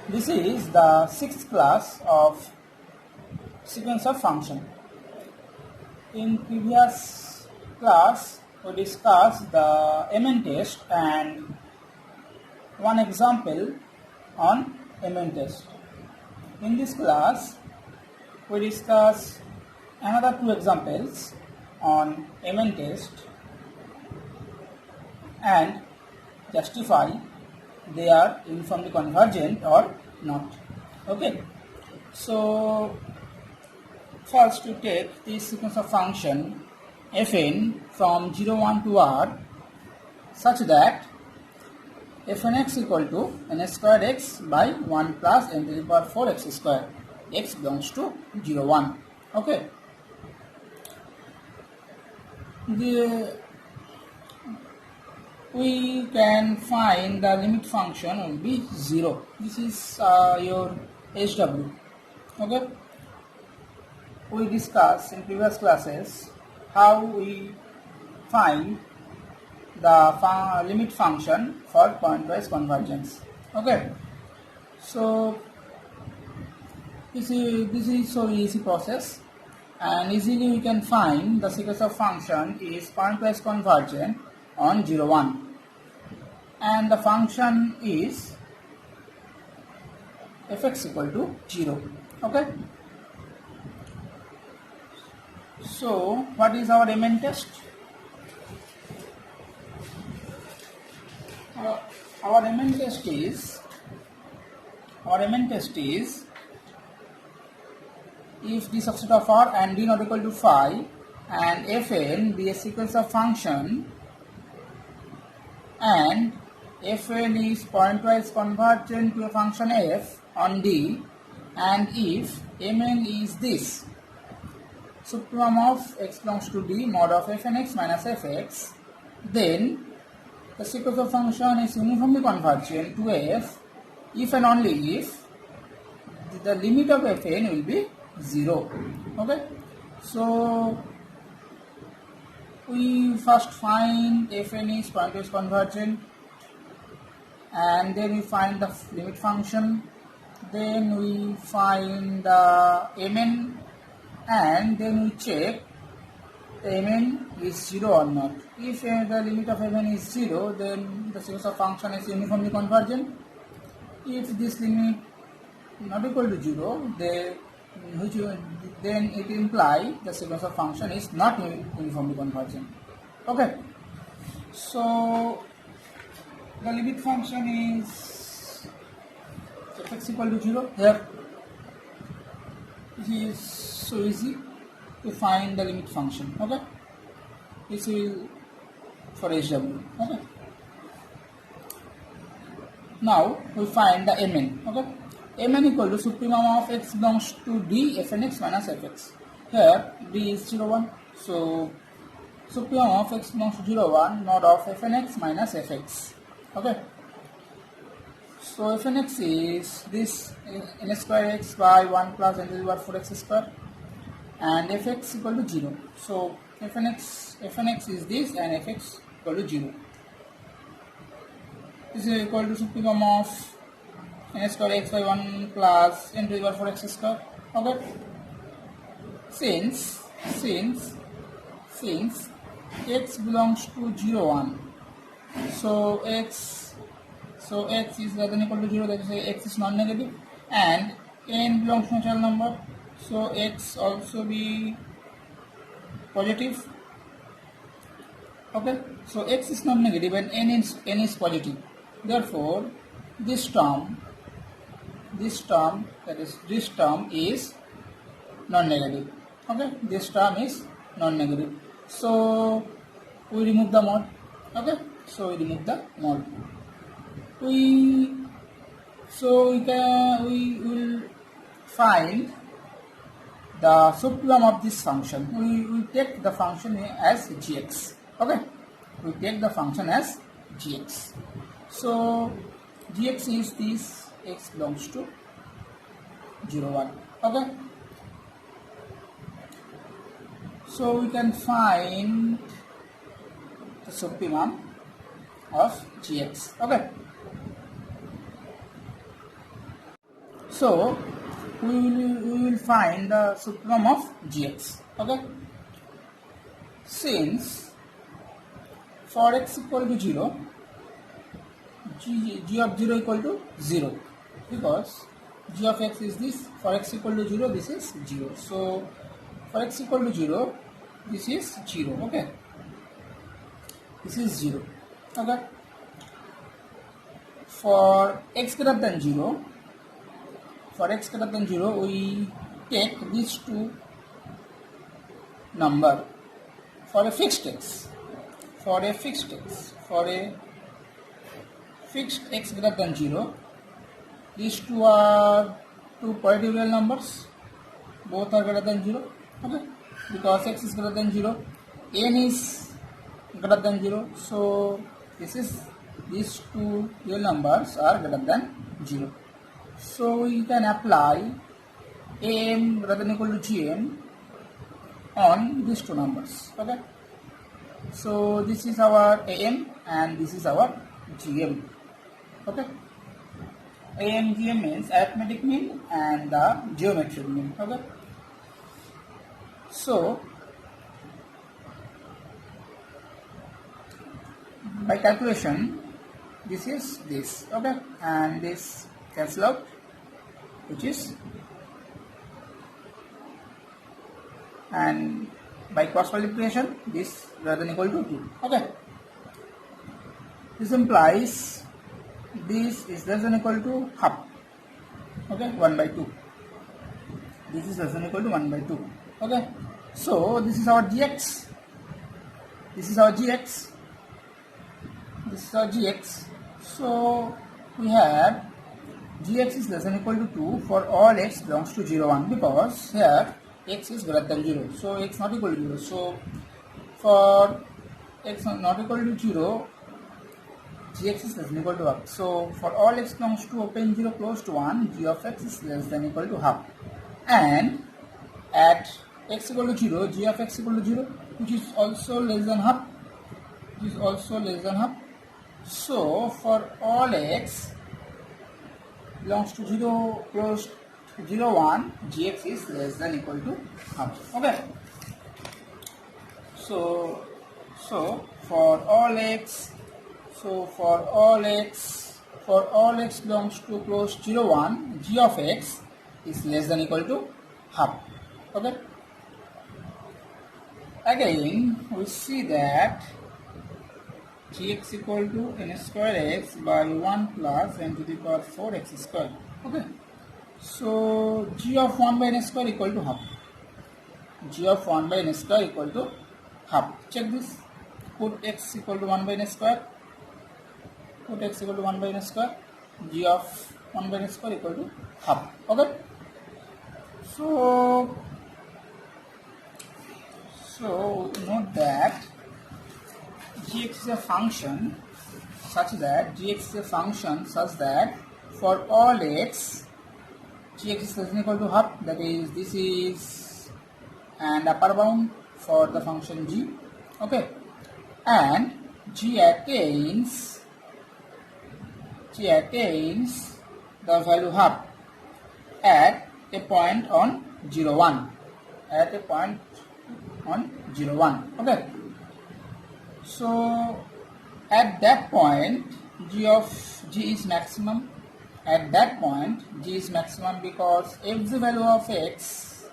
This is the sixth class of sequence of function. In previous class, we discussed the MN test and one example on MN test. In this class, we discuss another two examples on MN test and justify they are uniformly convergent or not. Okay, so first we take this sequence of function fn from 0 1 to r such that fnx equal to n squared x by 1 plus n to the power 4 x square. X belongs to 0 1. Okay, we can find the limit function will be 0. This is your HW. Okay, we discussed in previous classes how we find the limit function for pointwise convergence. Okay, so this is so easy process, and easily we can find the sequence of function is pointwise convergent on 0 1, and the function is fx equal to 0. Okay, so what is our MN test? Our MN test is if the subset of r and d not equal to phi and fn be a sequence of function and fn is pointwise convergent to a function f on d, and if mn is this supremum of x belongs to d mod of fnx minus fx, then the sequence of function is uniformly convergent to f if and only if the limit of fn will be 0. Okay, so we first find fn is pointwise convergent, and then we find the limit function, then we find the mn, and then we check mn is 0 or not. If the limit of mn is 0, then the sequence of function is uniformly convergent. If this limit not equal to 0, then it implies the sequence of function is not uniformly convergent. Okay, so the limit function is fx equal to 0. Here it is so easy to find the limit function. Okay, this is for HW. Okay, now we find the mn. Okay, mn equal to supremum of x belongs to d fnx minus fx. Here d is 0 1, so supremum of x belongs to 0 1 mod of fnx minus fx. Okay, so fnx is this n square x by 1 plus n to the power 4 x square, and fx equal to 0. So fnx is this, and fx equal to 0. This is equal to supremum of n square x by 1 plus n to the power 4 x square. Okay, since x belongs to 0 1, so x is less than equal to 0, that is x is non-negative, and n belongs to natural number, so x also be positive. Okay, so x is non-negative and n is positive. Therefore, this term is non-negative. Okay, this term is non-negative. So we remove the mod. Okay, so we remove the mod. We will find the supremum of this function. We take the function as gx. Okay, we take the function as gx. So gx is this x belongs to 0 1. Okay, so we can find the supremum of gx. Okay, So we will find the supremum of gx. Okay, since for x equal to 0, g of 0 equal to 0, because g of x is this. For x equal to 0, this is 0. So for x equal to 0, this is 0. Okay, this is 0. Okay, for x greater than 0, we take these two number for a fixed x. For a fixed x greater than 0, these two are two positive real numbers, both are greater than 0. Okay, because x is greater than 0, n is greater than 0, so these two real numbers are greater than 0. So we can apply am greater than equal to gm on these two numbers. Okay, so this is our am and this is our gm. Okay, am gm means arithmetic mean and the geometric mean. Okay, so by calculation, this is this. Okay, and this cancel out, which is, and by cross multiplication, this greater than equal to 2. Okay, this implies this is less than equal to half. Okay, 1 by 2. This is less than equal to 1 by 2. Okay, so this is our gx. This is our gx. This is our gx. So we have gx is less than equal to 2 for all x belongs to 0, 1, because here x is greater than 0. So x not equal to 0. So for x not equal to 0, gx is less than equal to half. So for all x belongs to open 0 close to 1, g of x is less than equal to half. And at x equal to 0, g of x equal to 0, which is also less than half. Which is also less than half. So for all x belongs to 0 close to 0, 1, gx is less than equal to half. Okay. So for all x belongs to close 0, 1, g of x is less than equal to half. Okay. Again, we see that gx equal to n square x by 1 plus n to the power 4x square. Okay. So g of 1 by n square equal to half. G of 1 by n square equal to half. Check this. Put x equal to 1 by n square. Put x equal to 1 by n square. G of 1 by n square equal to half. Okay. So note that gx is a function such that for all x, gx is less than equal to half. That is, this is an upper bound for the function g. Okay, and g attains the value half at a point on 0, 1. At a point on 0, 1. Okay. So at that point g is maximum. At that point g is maximum because every value of x,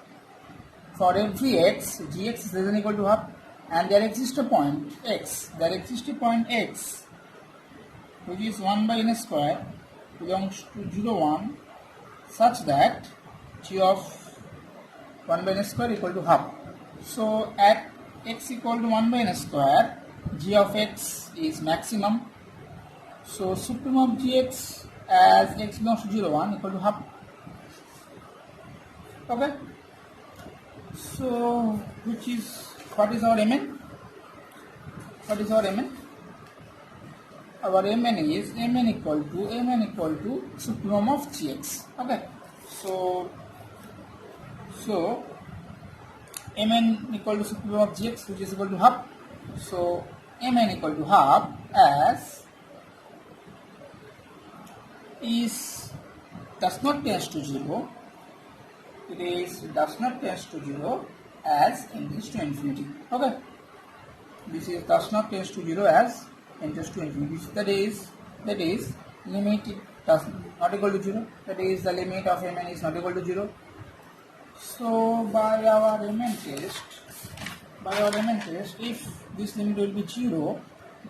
for every x, gx is less than equal to half, and there exists a point x, which is 1 by n square belongs to 0, 1, such that g of 1 by n square equal to half. So at x equal to 1 by n square, g of x is maximum. So supremum of gx as x belongs to 0, 1 equal to half. Okay. So what is our mn? What is our mn? Our mn is mn equal to supremum of gx. Okay. So mn equal to supremum of gx, which is equal to half. So mn equal to half as is does not tend to 0, it is does not tend to 0 as n tends to infinity. Okay, this is does not tend to 0 as n tends to infinity. That is limit it does not equal to 0. That is the limit of mn is not equal to 0. So by our Riemann test, if this limit will be 0,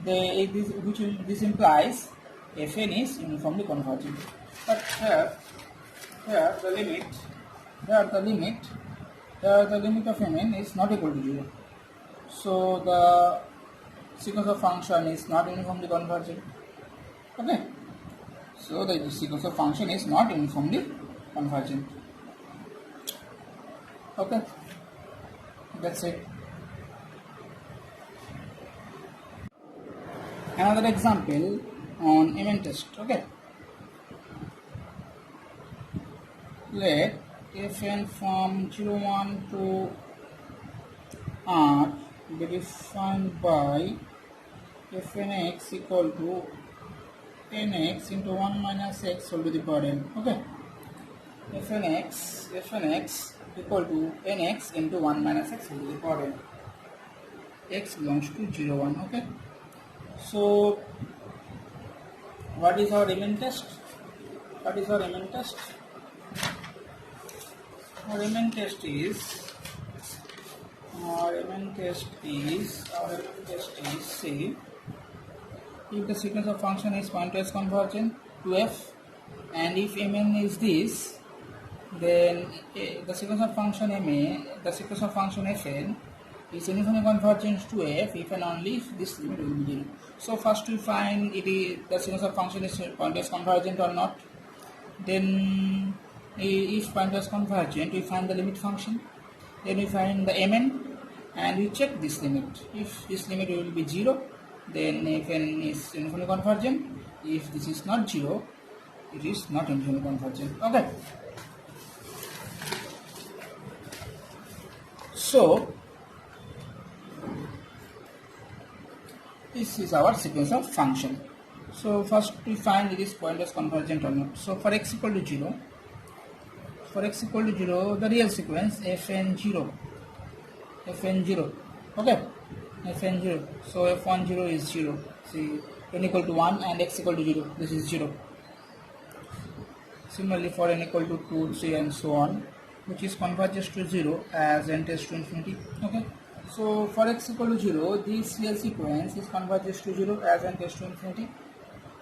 this implies Fn is uniformly convergent. But here the limit of Mn is not equal to 0. So the sequence of function is not uniformly convergent. Okay. So the sequence of function is not uniformly convergent. Okay. That's it. Another example on Mn test. Okay. Let Fn from 0, 1 to R be defined by Fnx equal to nx into 1 minus x whole to the power n. Okay. Fnx equal to nx into 1 minus x whole to the power n. X belongs to 0, 1. Okay. So what is our Riemann test? Our Riemann test is say if the sequence of function is pointwise convergent to f, and if Mn is this, then the sequence of function Fn is uniformly convergent to f if and only if this limit will be 0. So first we find the sequence of function is pointwise convergent or not. Then if pointwise convergent, we find the limit function. Then we find the Mn and we check this limit. If this limit will be 0, then Fn is uniformly convergent. If this is not 0, it is not uniformly convergent. Okay. So this is our sequence of function. So first we find it is pointwise convergent or not. So for x equal to 0, the real sequence Fn0. Okay, Fn0. So F10 is 0. See, n equal to 1 and x equal to 0. This is 0. Similarly for n equal to 2, 3 and so on, which is converges to 0 as n tends to infinity. Okay. So for x equal to 0, this real sequence is converges to 0 as n tends to infinity.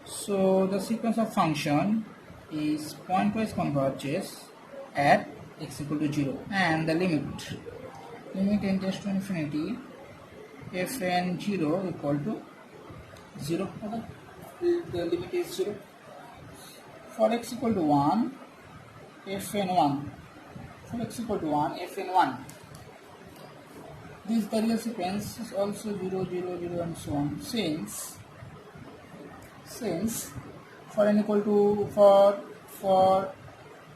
So the sequence of function is pointwise converges at x equal to 0, and the limit n tends to infinity Fn0 equal to 0. Okay. The limit is 0. For x equal to 1, Fn1. This the real sequence is also 0, 0, 0 and so on. Since for n equal to for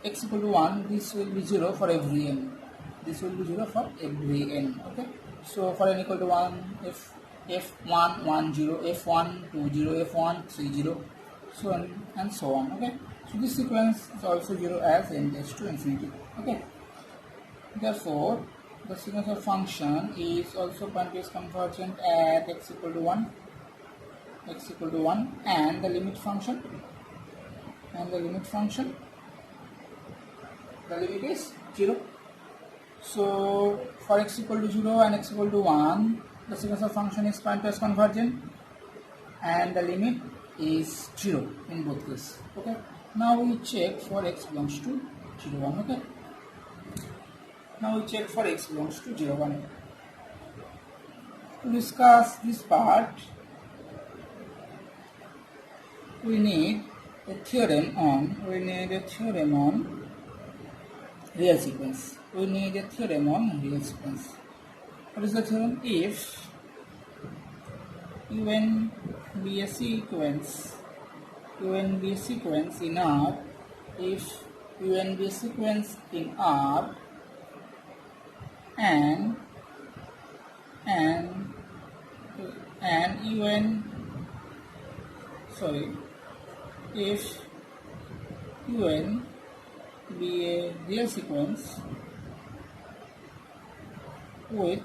x equal to 1, this will be 0 for every n. Okay. So for n equal to 1, f1 1 0, f1 2 0, f1 3 0, so on and so on. Okay. So this sequence is also 0 as n tends to infinity. Okay. Therefore, the sequence of function is also pointwise convergent at x equal to 1, and the limit function, the limit is 0. So for x equal to 0 and x equal to 1, the sequence of function is pointwise convergent and the limit is 0 in both cases. Okay. Now we check for x belongs to 0, 1. Okay. Now we check for x belongs to 0, 1. To discuss this part, we need a theorem on real sequence. What is the theorem? If un be a sequence in R, if un be a sequence in R, and if un to be a real sequence with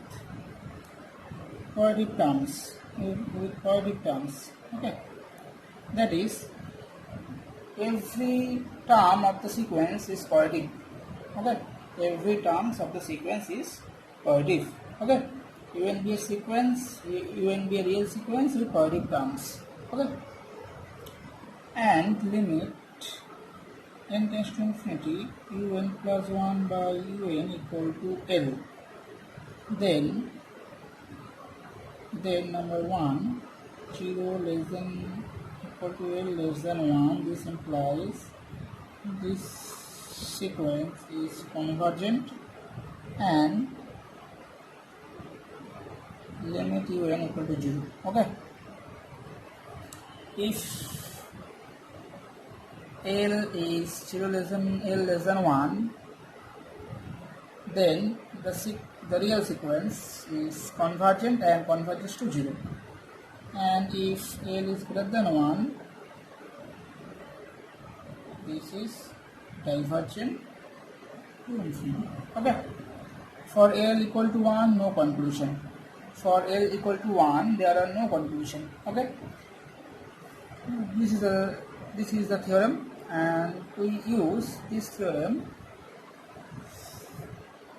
positive terms. With positive terms. Okay. That is, every term of the sequence is positive. Okay. Every terms of the sequence is positive. Okay. Even be a sequence, even be a real sequence with positive terms. Okay. And limit n tends to infinity un plus 1 by un equal to L. Then number 1, 0 less than equal to L less than 1. This implies this sequence is convergent and limit un equal to 0. Okay. If L is 0 less than L less than 1, then the real sequence is convergent and converges to 0. And if L is greater than 1, this is divergent to infinity. Okay. For L equal to 1, no conclusion. For L equal to 1, there are no conclusion. Okay. This is the theorem, and we use this theorem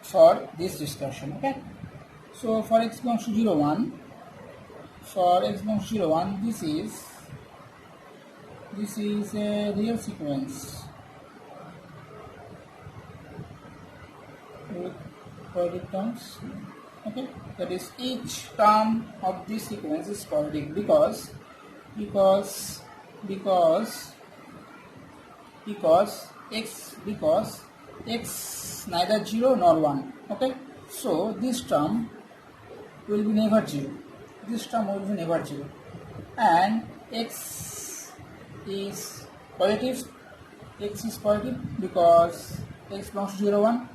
for this discussion. Okay. So for x belongs to 0, 1, for x belongs to 0, 1, this is a real sequence with positive terms. Okay, that is, each term of this sequence is positive because x neither 0 nor 1. Okay, so this term will be never 0. This term will be never 0, and x is positive. X is positive because x belongs to 0, 1,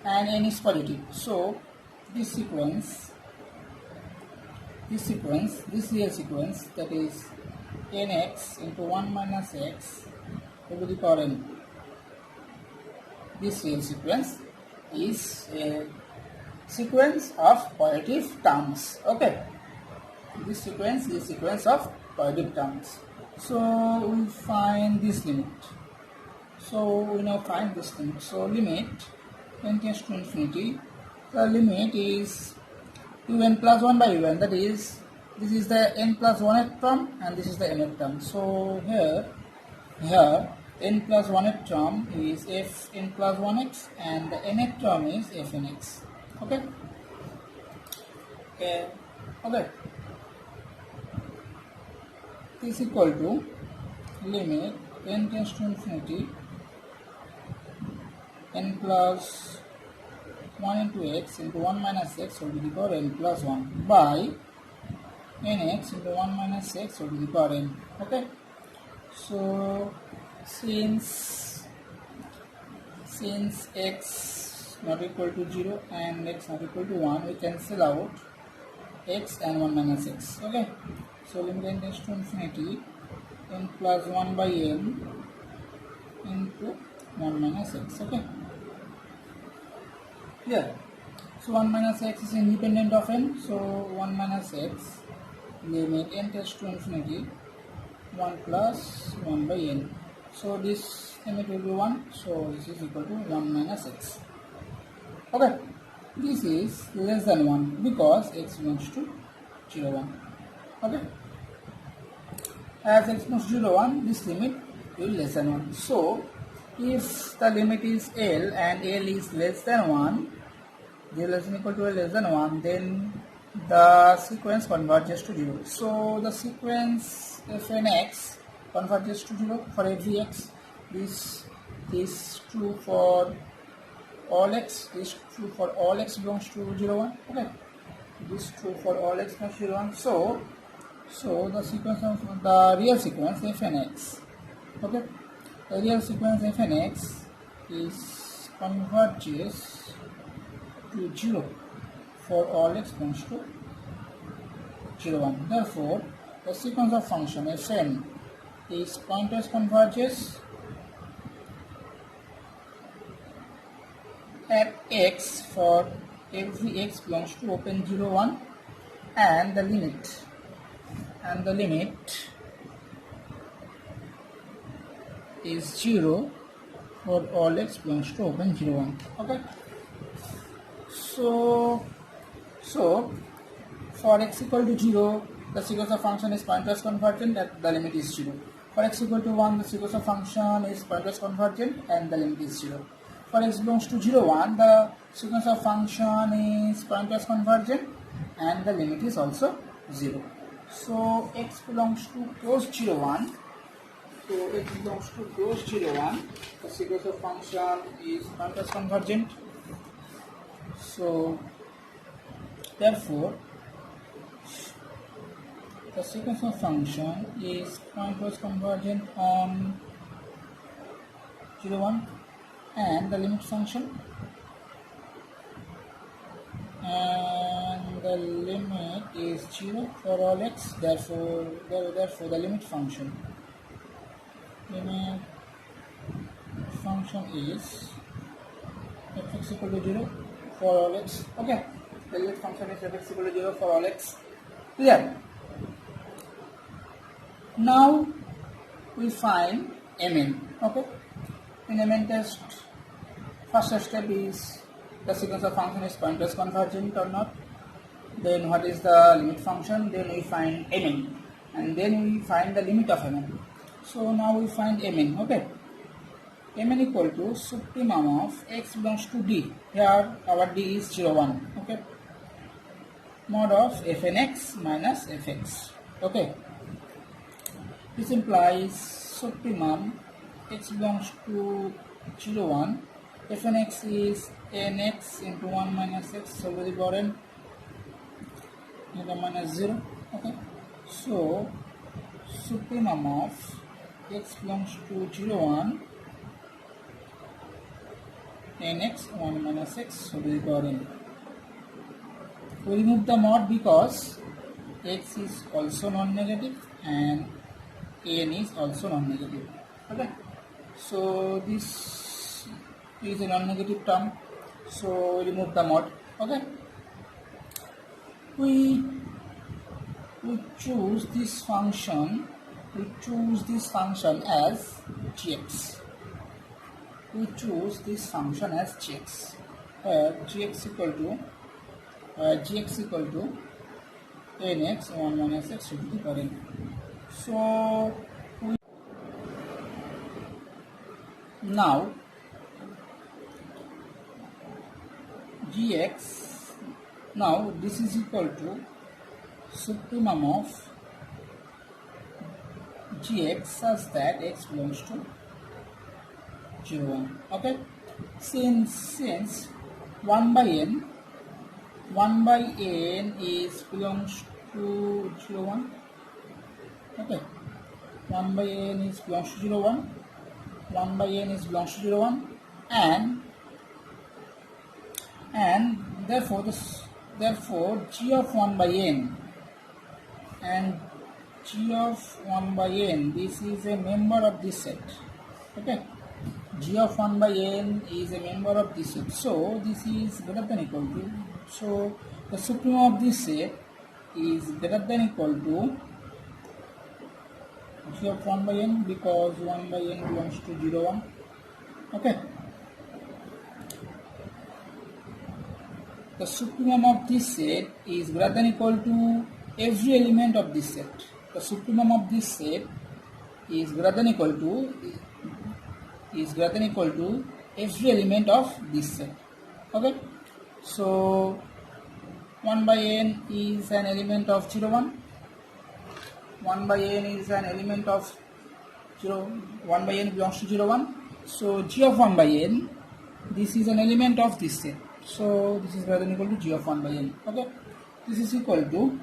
and n is positive. So this sequence, this real sequence, that is nx into 1 minus x to the power n. This real sequence is a sequence of positive terms. Okay, this sequence is sequence of positive terms. So we find this limit. So we now find this limit. So limit n tends to infinity. The limit is un plus 1 by un. That is, this is the n plus 1th term and this is the nth term. So here n plus 1th term is f n plus 1x and the nth term is f nx. Okay. Okay. This is equal to limit n tends to infinity n plus 1 into x into 1 minus x will be the power n plus 1 by nx into 1 minus x will be the power n. Okay. So since x not equal to 0 and x not equal to 1, we cancel out x and 1 minus x. Okay. So limit n tends to infinity n plus 1 by n into 1 minus x. Okay. Here, so 1 minus x is independent of n, so 1 minus x, limit n tends to infinity 1 plus 1 by n. So this limit will be 1, so this is equal to 1 minus x. Okay, this is less than 1 because x belongs to 0, 1. Okay, as x belongs to 0, 1, this limit will be less than 1. So if the limit is L and L is less than 1, less than equal to or less than 1, then the sequence converges to 0. So the sequence fnx converges to 0 for every x. This is true for all x. This is true for all x belongs to 0, 1. Okay. This is true for all x belongs to 0, 1. So the sequence of the real sequence fnx. Okay. The real sequence fnx is converges to 0 for all x belongs to 0, 1. Therefore, the sequence of function fn is pointwise converges at x for every x belongs to open 0 1 and the limit is 0 for all x belongs to open 0 1. Okay, so for x equal to 0, the sequence of function is pointwise convergent and the limit is 0. For x equal to 1, the sequence of function is pointwise convergent and the limit is 0. For x belongs to 0 1, the sequence of function is pointwise convergent and the limit is also 0. So x belongs to closed 0 1. So x belongs to closed 0 1. The sequence of function is pointwise convergent. So therefore, the sequence of function is pointwise convergent on 0 1 and the limit function, and the limit is 0 for all x. Therefore the limit function is fx equal to 0 for all x. Okay, the limit function is fx equal to 0 for all x. Clear? Now we find Mn. Okay, in Mn test, first step is the sequence of function is pointwise convergent or not. Then what is the limit function? Then we find Mn, and then we find the limit of Mn. So now we find Mn. Okay, Mn equal to supremum of x belongs to D. Here our D is 0 1. Okay, mod of fnx minus fx. Okay, this implies supremum x belongs to 0 1. Fnx is nx into 1 minus x, so very important, minus 0. Okay, so supremum of x belongs to 0 1 nx 1 minus x, so very important. We remove the mod because x is also non-negative and n is also non-negative. Okay, so this is a non-negative term, so we remove the mod. Okay, we choose this function as gx. We choose this function as gx, gx equal to nx 1 minus x to the power n. So now gx, now this is equal to supremum of gx such that x belongs to 0 1. Okay, since 1 by n is belongs to 0 1. Okay, 1 by n is belongs to 0 1. 1 by n is belongs to 0 1, and therefore g of 1 by n and g of 1 by n, this is a member of this set. Okay, g of 1 by n is a member of this set, so this is greater than equal to, so the supremum of this set is greater than equal to g of 1 by n, because 1 by n belongs to 0 1. Okay, the supremum of this set is greater than equal to every element of this set. The supremum of this set is greater than equal to every element of this set. Okay, so 1 by n is an element of 0 1. 1 by n is an element of 1 by n belongs to 0 1. So g of 1 by n, this is an element of this set. So this is greater than equal to g of 1 by n. Okay, this is equal to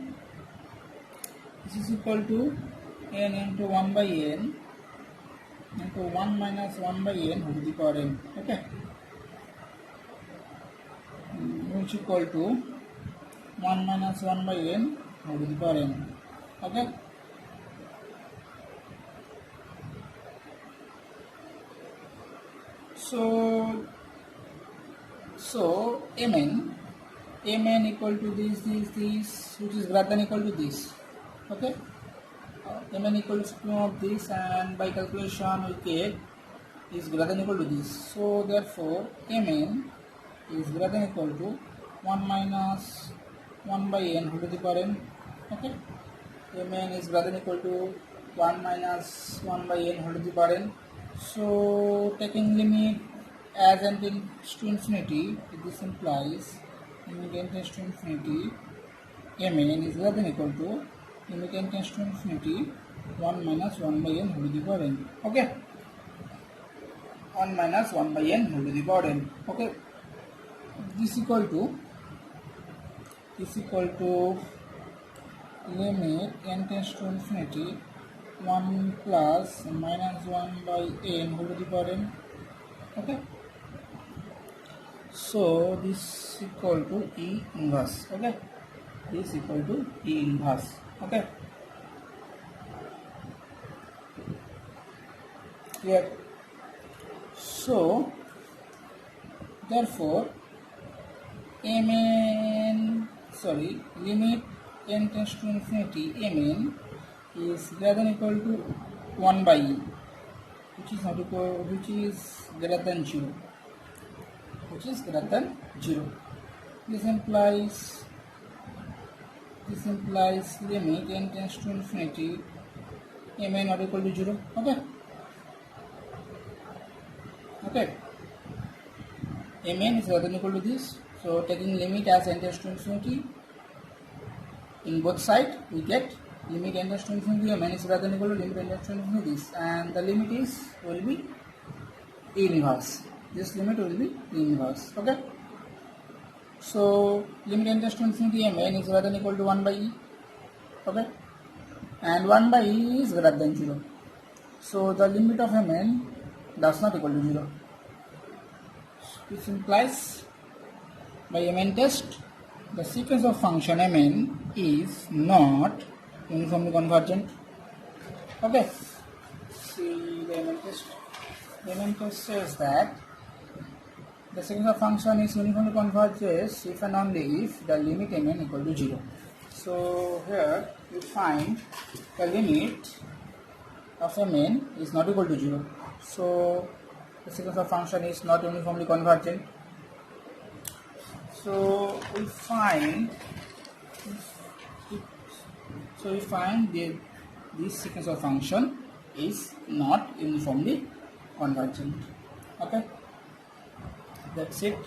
n into 1 by n into 1 minus 1 by n whole to the power n. Okay, which equal to 1 minus 1 by n whole to the power n. Okay, So mn equal to this, which is greater than equal to this. Okay, mn equal to supreme of this, and by calculation we get is greater than equal to this. So therefore mn is greater than equal to 1 minus 1 by n whole to the power n. Okay, mn is greater than equal to 1 minus 1 by n whole to the power n. So taking limit as n tends to infinity, this implies limit n tends to infinity, mn is greater than equal to limit n tends to infinity 1 minus 1 by n whole to the power n. Okay, 1 minus 1 by n whole to the power n. Okay, this equal to limit n tends to infinity 1 plus minus 1 by n whole to the power n. Okay, so this equal to E inverse. Okay, this equal to E inverse. Okay, clear? So therefore limit n tends to infinity mn is greater than equal to 1 by e, which is greater than 0, This implies limit n tends to infinity mn not equal to 0. Okay, mn is greater than equal to this. So taking limit as n tends to infinity in both sides, we get limit n tends to infinity mn is greater than equal to limit n tends to infinity this, and the limit will be E inverse. This limit will be E inverse. Okay, so limit n tends to infinity mn is greater than equal to 1 by e. Okay, and 1 by e is greater than 0. So the limit of mn does not equal to 0. This implies by mn test, the sequence of function mn is not uniformly convergent. Okay, see the mn test. The mn test says that the sequence of function is uniformly converges if and only if the limit mn equal to 0. So here we find the limit of mn is not equal to 0. So the sequence of function is not uniformly convergent. So we find this sequence of function is not uniformly convergent. Okay, that's it.